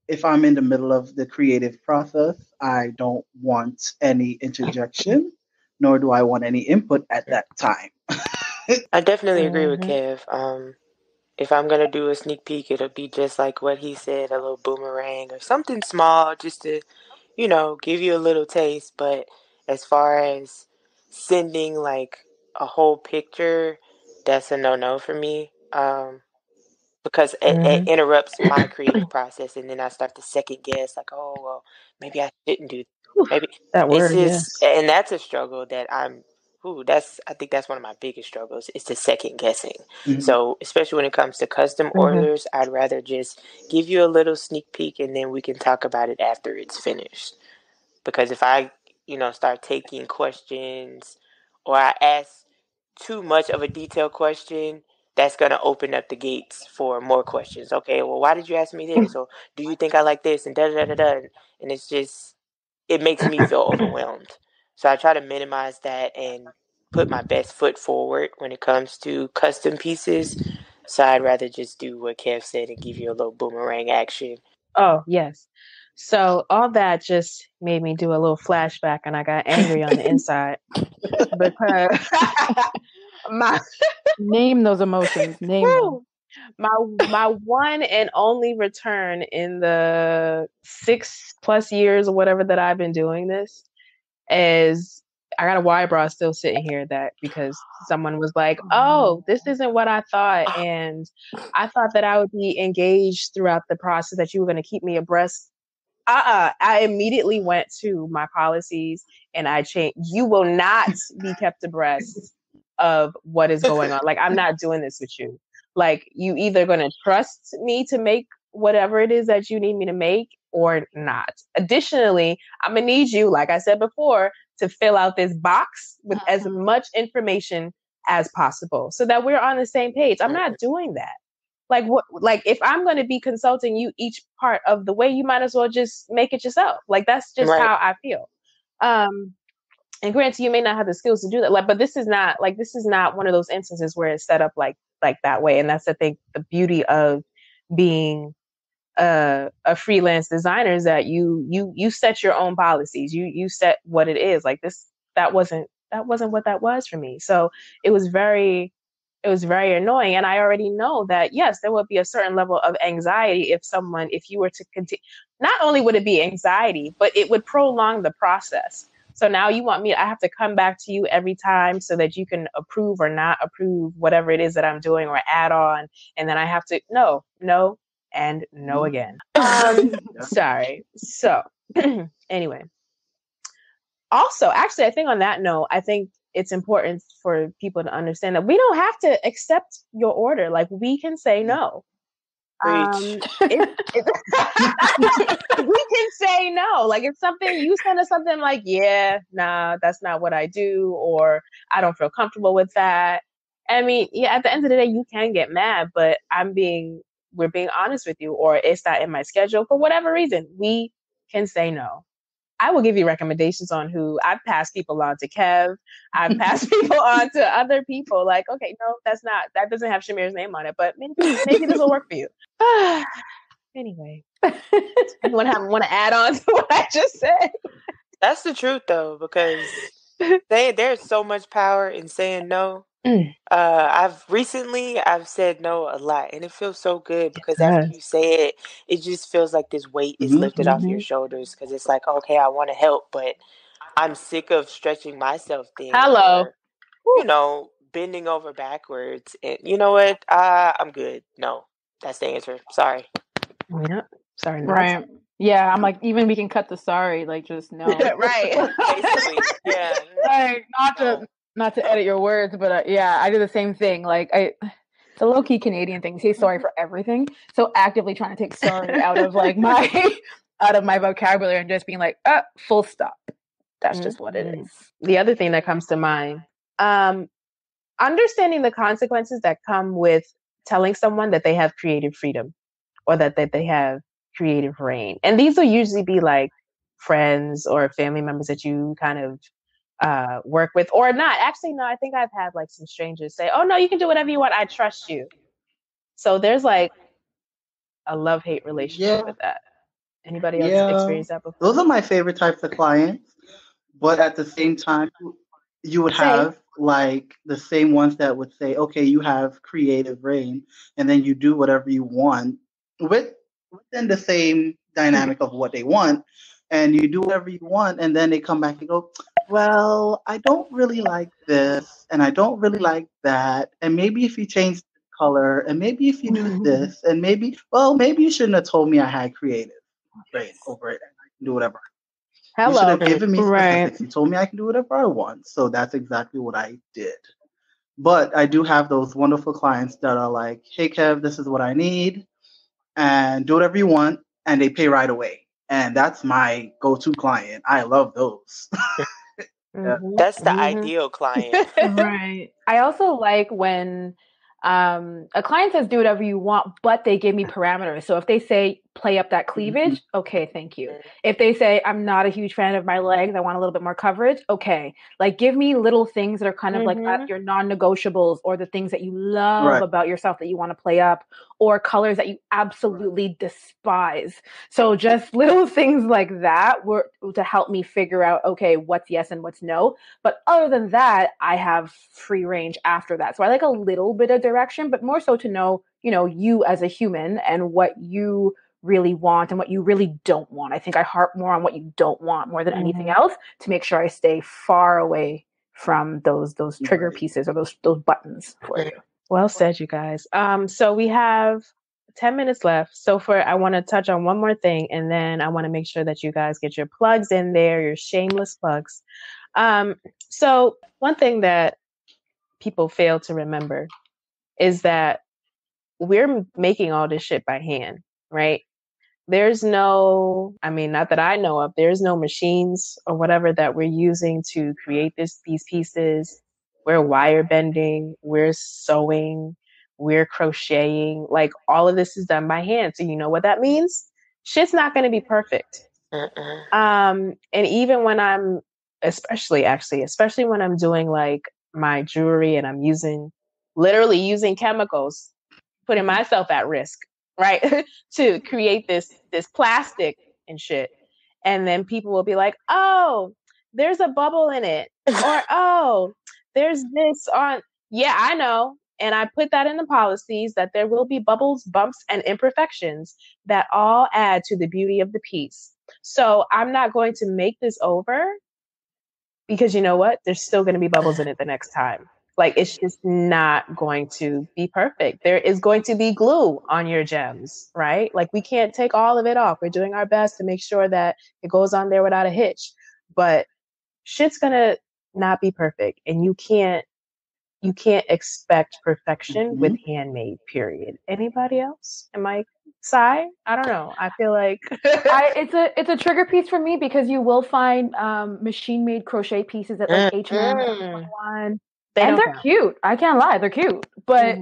if I'm in the middle of the creative process, I don't want any interjection, nor do I want any input at that time. I definitely agree with Mm-hmm. Kev. If I'm gonna do a sneak peek, it'll be just like what he said, a little boomerang or something small, just to, give you a little taste. But as far as sending like a whole picture, that's a no for me. Because it Mm-hmm. interrupts my creative process, and then I start to second guess, like, oh well, maybe I shouldn't do. Maybe That it's word, just, yes. and that's a struggle that I'm. Ooh, I think that's one of my biggest struggles is the second guessing. Mhm. So especially when it comes to custom Mm-hmm. orders, I'd rather just give you a little sneak peek, and then we can talk about it after it's finished. Because if I, start taking questions, or I ask too much of a detailed question, that's going to open up the gates for more questions. Okay, well, why did you ask me this? Or do you think I like this? And da da da da da. And it's just, it makes me feel overwhelmed. So I try to minimize that and put my best foot forward when it comes to custom pieces. So I'd rather just do what Kev said and give you a little boomerang action. Oh, yes. So all that just made me do a little flashback, and I got angry on the inside because my Name those emotions. Name them. my one and only return in the 6+ years or whatever that I've been doing this is I got a Y bra still sitting here that because someone was like, "Oh, this isn't what I thought," and I thought that I would be engaged throughout the process, that you were going to keep me abreast. I immediately went to my policies and I changed. You will not be kept abreast of what is going on. Like, I'm not doing this with you. Like, you either going to trust me to make whatever it is that you need me to make or not. Additionally, I'm going to need you, like I said before, to fill out this box with as much information as possible so that we're on the same page. I'm not doing that. Like, what, like if I'm going to be consulting you each part of the way, you might as well just make it yourself. Like, that's just Right. how I feel. And granted, you may not have the skills to do that. Like, but this is not one of those instances where it's set up like that way. And that's, I think, the beauty of being a freelance designer, is that you set your own policies. You set what it is. Like, that wasn't what that was for me. So it was very annoying. And I already know that, yes, there would be a certain level of anxiety if you were to continue. Not only would it be anxiety, but it would prolong the process. So now I have to come back to you every time so that you can approve or not approve whatever it is that I'm doing or add on. And then I have to, no, and no again. Sorry. So anyway, also, actually, I think on that note, I think it's important for people to understand that we don't have to accept your order. Like, we can say no. We can say no. Like, if something, you send us something like, yeah, nah, that's not what I do, or I don't feel comfortable with that. I mean, yeah, at the end of the day, you can get mad, but we're being honest with you, or it's not in my schedule for whatever reason. We can say no. I will give you recommendations on who. I've passed people on to Kev. I've passed people on to other people. Like, okay, no, that doesn't have Shamir's name on it, but maybe this will work for you. Anyway, anyone want to add on to what I just said? That's the truth, though, because there's so much power in saying no. I've said no a lot, and it feels so good because after you say it, it just feels like this weight is lifted off your shoulders, because it's like, okay, I want to help, but I'm sick of stretching myself thin, or bending over backwards. And you know what? I'm good. No, that's the answer. Sorry. Yeah. Sorry. Right. Yeah, I'm like, even we can cut the sorry, like, just no. Right. Basically, yeah. Like, not to edit your words, but yeah, I do the same thing. Like, it's a low key Canadian thing. Say sorry for everything. So actively trying to take sorry out of like out of my vocabulary and just being like, full stop. That's just what it is. The other thing that comes to mind, understanding the consequences that come with telling someone that they have creative freedom, or that they have creative reign. And these will usually be like friends or family members that you kind of work with, or not. Actually, no, I think I've had like some strangers say, oh no, you can do whatever you want, I trust you. So there's like a love-hate relationship with that. Anybody else experienced that before? Those are my favorite types of clients, but at the same time, you would have like the same ones that would say, okay, you have creative reign, and then you do whatever you want within the same dynamic of what they want, and you do whatever you want, and then they come back and go, well, I don't really like this, and I don't really like that, and maybe if you change the color, and maybe if you do this, and maybe you shouldn't have told me I had creative reign over it, and I can do whatever. You should have given me specifics. You told me I can do whatever I want. So that's exactly what I did. But I do have those wonderful clients that are like, hey, Kev, this is what I need. And do whatever you want. And they pay right away. And that's my go-to client. I love those. That's the ideal client. Right. I also like when a client says do whatever you want, but they give me parameters. So if they say, play up that cleavage, okay, thank you. If they say, I'm not a huge fan of my legs, I want a little bit more coverage, okay. Like, give me little things that are kind of like your non-negotiables, or the things that you love about yourself that you want to play up, or colors that you absolutely despise. So just little things like that were to help me figure out, okay, what's yes and what's no. But other than that, I have free range after that. So I like a little bit of direction, but more so to know, you as a human and what you really want and what you really don't want. I think I harp more on what you don't want more than anything else, to make sure I stay far away from those trigger pieces, or those buttons for you. Well said, you guys. So we have 10 minutes left. So I want to touch on one more thing, and then I want to make sure that you guys get your plugs in there, your shameless plugs. So one thing that people fail to remember is that we're making all this shit by hand, right? There's not that I know of, there's no machines or whatever that we're using to create these pieces. We're wire bending, we're sewing, we're crocheting. Like, all of this is done by hand. So you know what that means? Shit's not going to be perfect. And even when I'm, especially when I'm doing like my jewelry, and I'm literally using chemicals, putting myself at risk, right? to create this plastic and shit. And then people will be like, oh, there's a bubble in it. Or, oh, there's this on. Yeah, I know. And I put that in the policies, that there will be bubbles, bumps, and imperfections that all add to the beauty of the piece. So I'm not going to make this over, because you know what? There's still going to be bubbles in it the next time. Like, it's just not going to be perfect. There is going to be glue on your gems, right? Like, we can't take all of it off. We're doing our best to make sure that it goes on there without a hitch. But shit's going to not be perfect. And you can't expect perfection with handmade, period. Anybody else? Am I Cy? I don't know. I feel like it's a trigger piece for me, because you will find machine made crochet pieces at like H&M, 21, and they're cute. I can't lie, they're cute. But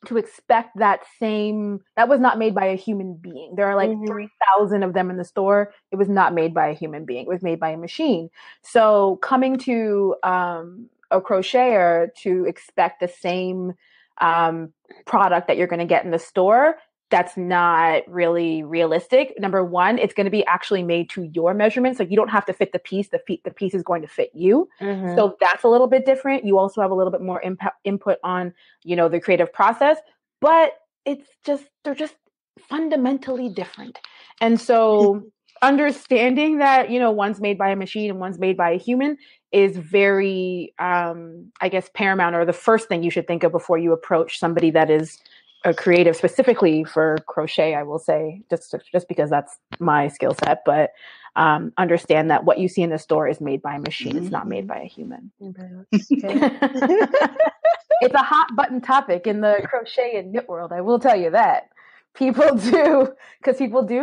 to expect that was not made by a human being. There are like 3,000 of them in the store. It was not made by a human being. It was made by a machine. So coming to a crocheter to expect the same product that you're going to get in the store, that's not really realistic. Number one, it's going to be actually made to your measurements. Like, you don't have to fit the piece. The piece is going to fit you. So that's a little bit different. You also have a little bit more input on, the creative process, but they're just fundamentally different. And so understanding that, one's made by a machine and one's made by a human is very, I guess, paramount, or the first thing you should think of before you approach somebody that is a creative specifically for crochet, I will say, just because that's my skill set. But understand that what you see in the store is made by a machine. It's not made by a human. It's a hot button topic in the crochet and knit world, I will tell you that. People do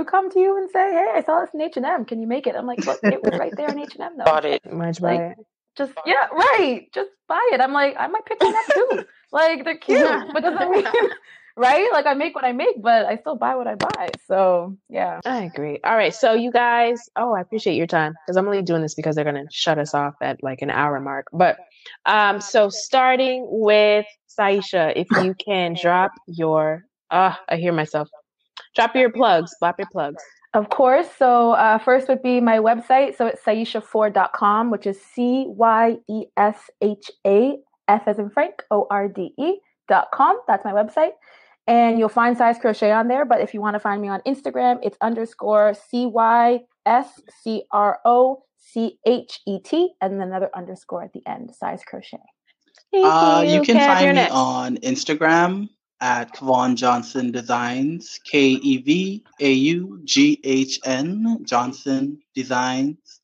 come to you and say, hey, I saw this in H&M. Can you make it? I'm like, look, it was right there in H&M though. Bought it. Much like, buy it. Just buy it. I'm like, I might pick one up too. Like, they're cute, but doesn't mean, right? Like, I make what I make, but I still buy what I buy. So yeah, I agree. All right, so you guys, I appreciate your time, because I'm only doing this because they're gonna shut us off at like an hour mark. But so starting with Cyesha, if you can drop your I hear myself. Drop your plugs. Drop your plugs. Of course. So first would be my website. So it's Cyesha4.com, which is CYESHA, F as in Frank, ORDE.com. That's my website. And you'll find Size Crochet on there. But if you want to find me on Instagram, it's _CYSCROCHET and then another underscore at the end, Size Crochet. You can find me on Instagram at Kevaughn Johnson Designs, KEVAUGHN Johnson Designs.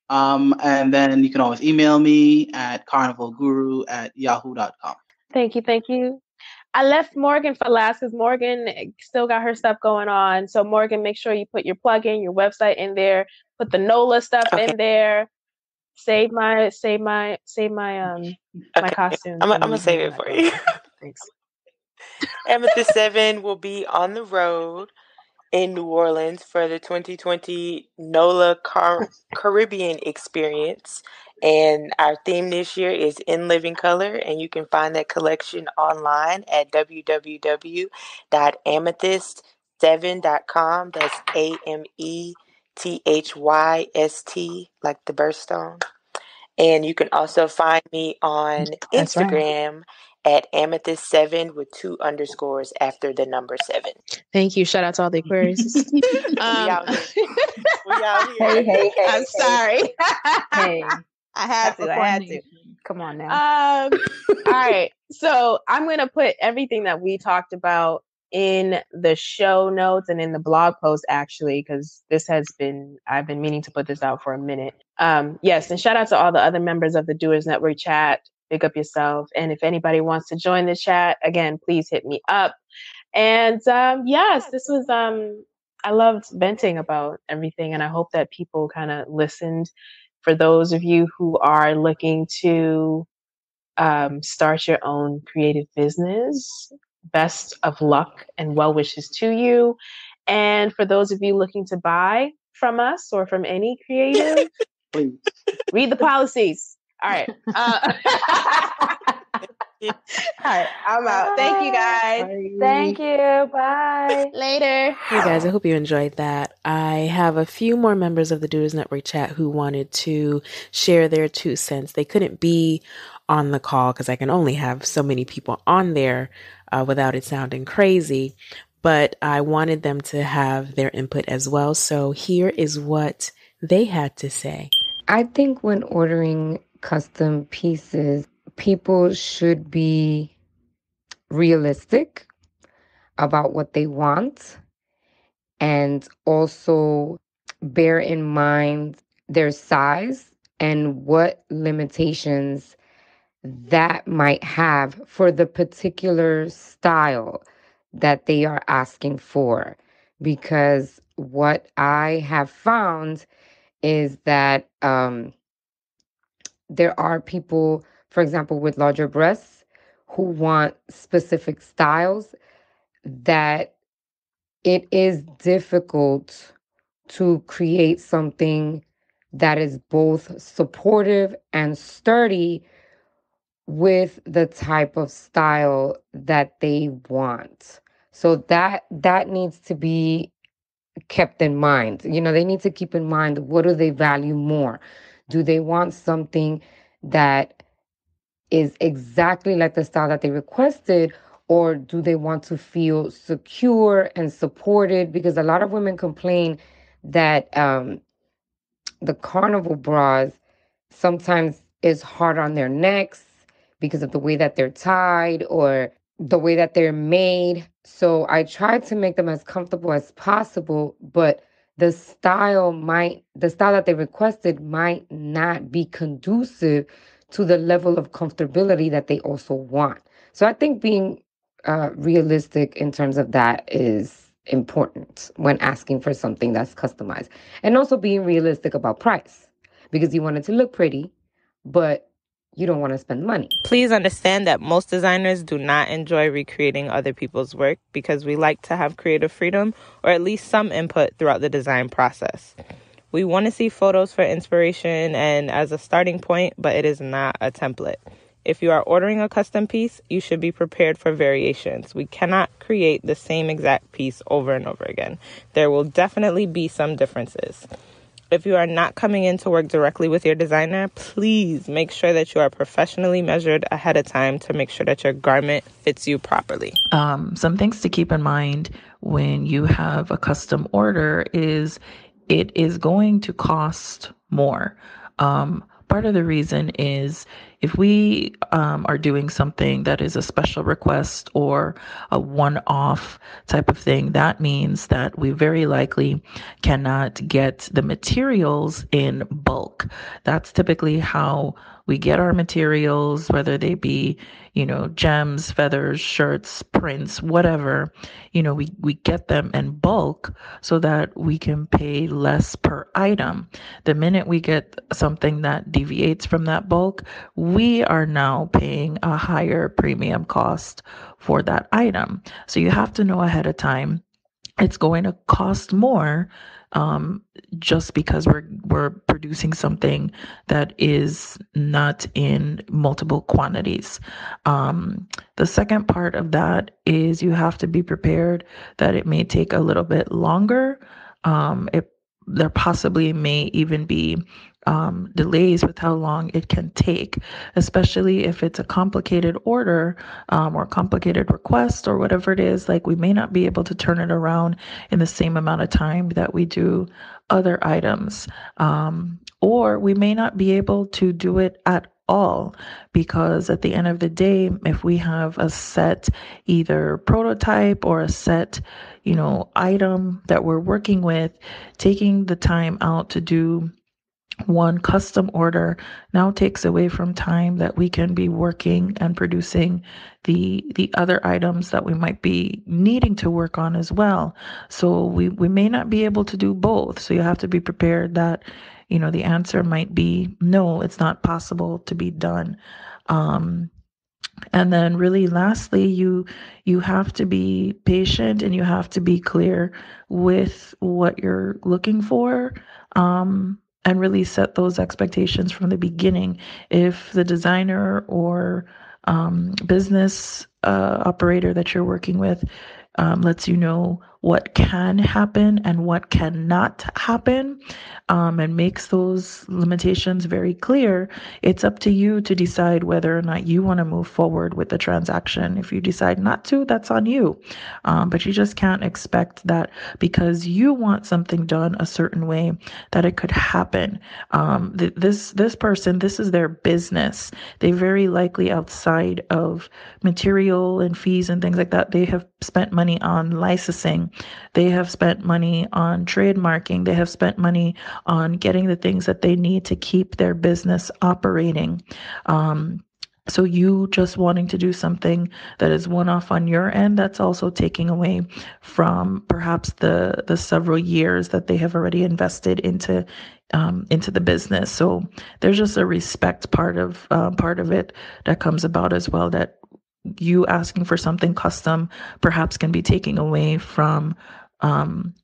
And then you can always email me at carnivalguru@yahoo.com. Thank you. I left Morgan for last because Morgan still got her stuff going on. So Morgan, make sure you put your plugin, your website in there. Put the NOLA stuff in there. Save my my costume. I'm gonna save it for you. Thanks. Amethyst 7 will be on the road in New Orleans for the 2020 NOLA Caribbean Experience. And our theme this year is In Living Color, and you can find that collection online at www.amethyst7.com. That's AMETHYST, like the birthstone. And you can also find me on That's right. Instagram at amethyst7 with 2 underscores after the number 7. Thank you. Shout out to all the Aquariuses. We out here. We out Hey, here. hey, hey. I'm sorry. Hey. I had to. Come on now. All right. So I'm going to put everything that we talked about in the show notes and in the blog post, actually, because I've been meaning to put this out for a minute. Yes. And shout out to all the other members of the Doers Network Chat. Pick up yourself. And if anybody wants to join the chat, again, please hit me up. And yes, this was, I loved venting about everything. And I hope that people kind of listened. For those of you who are looking to start your own creative business, best of luck and well wishes to you. And for those of you looking to buy from us or from any creative, Please. read the policies. All right. All right, I'm out. Thank you, guys. Bye. Thank you. Bye. Later. Hey guys, I hope you enjoyed that. I have a few more members of the Doers Network Chat who wanted to share their 2 cents. They couldn't be on the call because I can only have so many people on there without it sounding crazy. But I wanted them to have their input as well. So here is what they had to say. I think when ordering custom pieces, people should be realistic about what they want and also bear in mind their size and what limitations that might have for the particular style that they are asking for. Because what I have found is that there are people, for example, with larger breasts who want specific styles that it is difficult to create something that is both supportive and sturdy with the type of style that they want. So that needs to be kept in mind. You know, they need to keep in mind, what do they value more? Do they want something that is exactly like the style that they requested, or do they want to feel secure and supported? Because a lot of women complain that the carnival bras sometimes is hard on their necks because of the way that they're tied or the way that they're made. So I try to make them as comfortable as possible, but the style that they requested might not be conducive to the level of comfortability that they also want. So I think being realistic in terms of that is important when asking for something that's customized, and also being realistic about price, because you want it to look pretty, but you don't want to spend money. Please understand that most designers do not enjoy recreating other people's work because we like to have creative freedom or at least some input throughout the design process. We want to see photos for inspiration and as a starting point, but it is not a template. If you are ordering a custom piece, you should be prepared for variations. We cannot create the same exact piece over and over again. There will definitely be some differences. If you are not coming in to work directly with your designer, please make sure that you are professionally measured ahead of time to make sure that your garment fits you properly. Some things to keep in mind when you have a custom order is it is going to cost more. Part of the reason is if we are doing something that is a special request or a one-off type of thing, that means that we very likely cannot get the materials in bulk. That's typically how we get our materials, whether they be, gems, feathers, shirts, prints, whatever. We get them in bulk so that we can pay less per item. The minute we get something that deviates from that bulk, we are now paying a higher premium cost for that item. So you have to know ahead of time it's going to cost more, just because we're producing something that is not in multiple quantities. The second part of that is you have to be prepared that it may take a little bit longer. There possibly may even be delays with how long it can take, especially if it's a complicated order, or complicated request or whatever it is. Like, we may not be able to turn it around in the same amount of time that we do other items, or we may not be able to do it at all, because at the end of the day, if we have a set either prototype or a set item that we're working with, taking the time out to do one custom order now takes away from time that we can be working and producing the other items that we might be needing to work on as well. So we may not be able to do both. So you have to be prepared that the answer might be no, it's not possible to be done. And then really lastly, you have to be patient and you have to be clear with what you're looking for, and really set those expectations from the beginning. If the designer or business operator that you're working with lets you know what can happen and what cannot happen, and makes those limitations very clear, it's up to you to decide whether or not you want to move forward with the transaction. If you decide not to, that's on you. But you just can't expect that because you want something done a certain way that it could happen. This person, this is their business. They very likely, outside of material and fees and things like that, they have spent money on licensing. They have spent money on trademarking. They have spent money on getting the things that they need to keep their business operating. So you just wanting to do something that is one-off on your end, that's also taking away from perhaps the several years that they have already invested into the business. So there's just a respect part of it that comes about as well, that you asking for something custom perhaps can be taking away from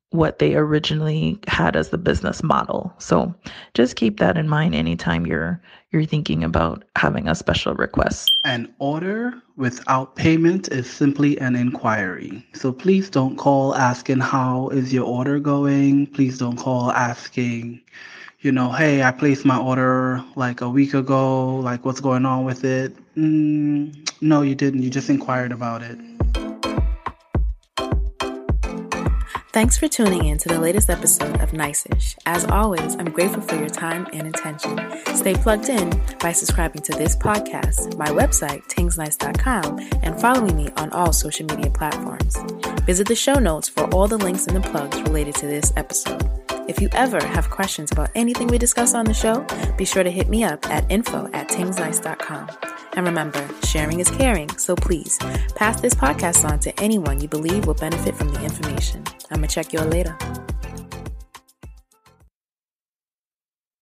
what they originally had as the business model. So just keep that in mind anytime you're thinking about having a special request. An order without payment is simply an inquiry. So please don't call asking how is your order going. Please don't call asking, hey, I placed my order like a week ago, like what's going on with it? No, you didn't. You just inquired about it. Thanks for tuning in to the latest episode of Cyesha. As always, I'm grateful for your time and attention. Stay plugged in by subscribing to this podcast, my website, tingznice.com, and following me on all social media platforms. Visit the show notes for all the links and the plugs related to this episode. If you ever have questions about anything we discuss on the show, be sure to hit me up at info@tingznice.com. And remember, sharing is caring, so please pass this podcast on to anyone you believe will benefit from the information. I'm going to check you all later.